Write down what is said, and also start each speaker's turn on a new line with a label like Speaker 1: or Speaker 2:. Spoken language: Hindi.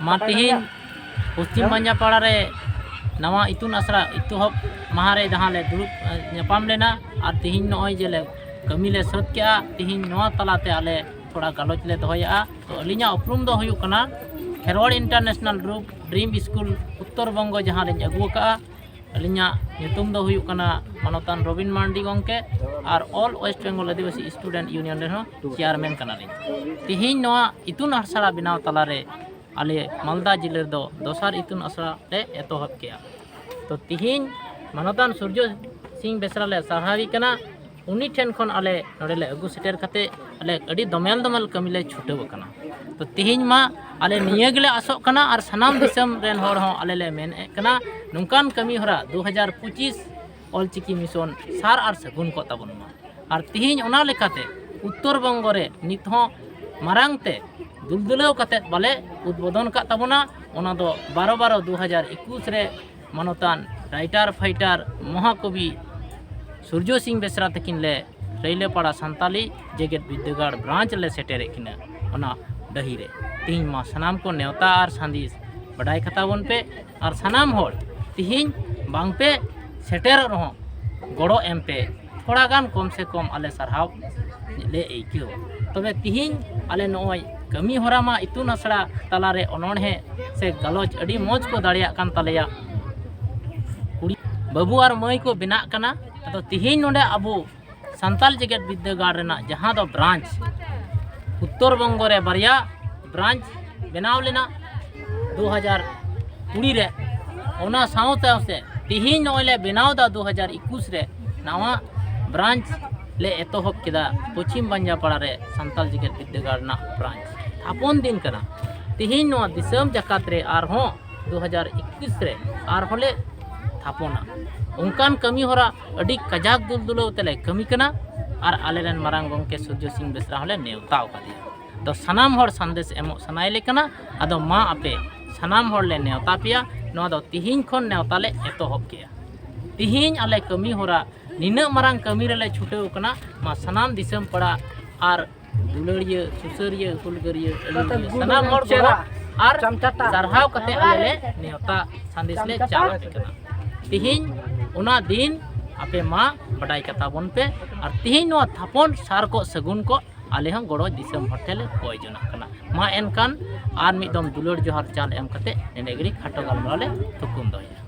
Speaker 1: मा तिहिन पश्चिम बंजापाड़ा रे नवा इतुन आसरा इतुहब महारे जहाँ ले दुरुब ᱧᱟᱯᱟᱢ लेना और तिहिन नॉय जेले कमी ले सद के तिहिन नवा तलाते आले थोड़ा गलोच ले दोहया तो अलिया उपरुम दो हुयुक कना खेरवाड़ इंटरनेशनल ग्रुप ड्रीम स्कूल उत्तर बंगो जहाँ ले अगू का अलिया ᱧᱩᱛᱩᱢ दो हुयुक कना मानतान रबिन मांडी गंके और ऑल वेस्ट बेंगल आदिवासी स्टूडेंट यूनियन रे चेयरमैन कना रे तिहिन नवा इतुन आसरा बनाव तलारे आले मालदा जिले दो दोसार इतुन आसरा ले एतोहब के तो तिहिन मानतान सूर्य सिंह बेसरा ले साहावी कना उनी ठेन खन आले नोडेले अगु सेटर कते आले अडी दमेल दमेल कमी ले छुटेव कना तो तिहिन मा आले नियगले आसो कना और सनाम दिसम रेन होर हो आले ले मेन कना नुकान कमी होरा 2025 ऑलचिकी मिशन सार और सगुन को तबन मा और तिहिन ओना लेकाते उत्तर बंगो रे नित हो मारांगते दुलदुलेव कते बाले उद्बोधन का तबना ओना दो 12/12/2021 रे मानतान राइटर फाइटर महाकवि सूर्य सिंह बेसरा तकिन ले रैलेपाड़ा सान्ताली जेगेत विद्यागार ब्रांच ले सेटेरे किना ओना डही रे तिहिन मा सनाम को नेवता और संदेश बड़ाई खताबन पे और सनाम होड़ तिहिन बांग पे सेटेर रहो गड़ो एम पे थोड़ा गान कम से कम आले सरहाव ले एकियो तबे तिहिन आले नोय कमी होरा मा इतुन आसड़ा तलारे अनोणे से गलोच अडी मौज को दाड़िया कान तलेया कुड़ी बाबू और मई को बिना कना तो तिहिन नोडे अबू सान्ताल जेगेत विद्यागार रेना जहाँ दो ब्रांच उत्तर बंगो रे बारिया ब्रांच बनाव लेना 2020 रे ओना साउते से तिहिन नोले बनाव दा 2021 रे नवा ब्रांच ले एतोहब केदा पश्चिम बंजापाड़ा रे सान्ताल जेगेत विद्यागार ना ब्रांच थापन दिन कना तिहिन नो दिसम जकात रे आर हो 2021 रे आर होले थापोना उनकान कमी होरा अडी कजाक दुलदुलो तेले कमी कना और आलेरन मारांग गंके सूर्य सिंह बेसरा होले नेवताव कादिया तो सनाम होर संदेश एमो सनाइले कना अदो मा आपे सनाम होर ले नेवता पिया नो दो तिहिन खन नेवता ले एतोहब किया तिहिन आले कमी होरा निना मारांग कमी रे ले छुटेव कना मा सनाम दिसम पड़ा और दुलड़िया सुसरिया हुलगरिया सनाम होर को और सरहाव कते आले नेवता संदेश ले चाव कना तिहिन उना दिन आपे मा बड़ाई कताबन पे और तिहिन नो थापन सार को सगुन को आले हम गड़ो दिसम होटेल कोय जना कना मा एनकान आर मिदम दुलड़ जोहार चाल एम कते नेनेगरी खाटो गालमाले थुकुम दोया।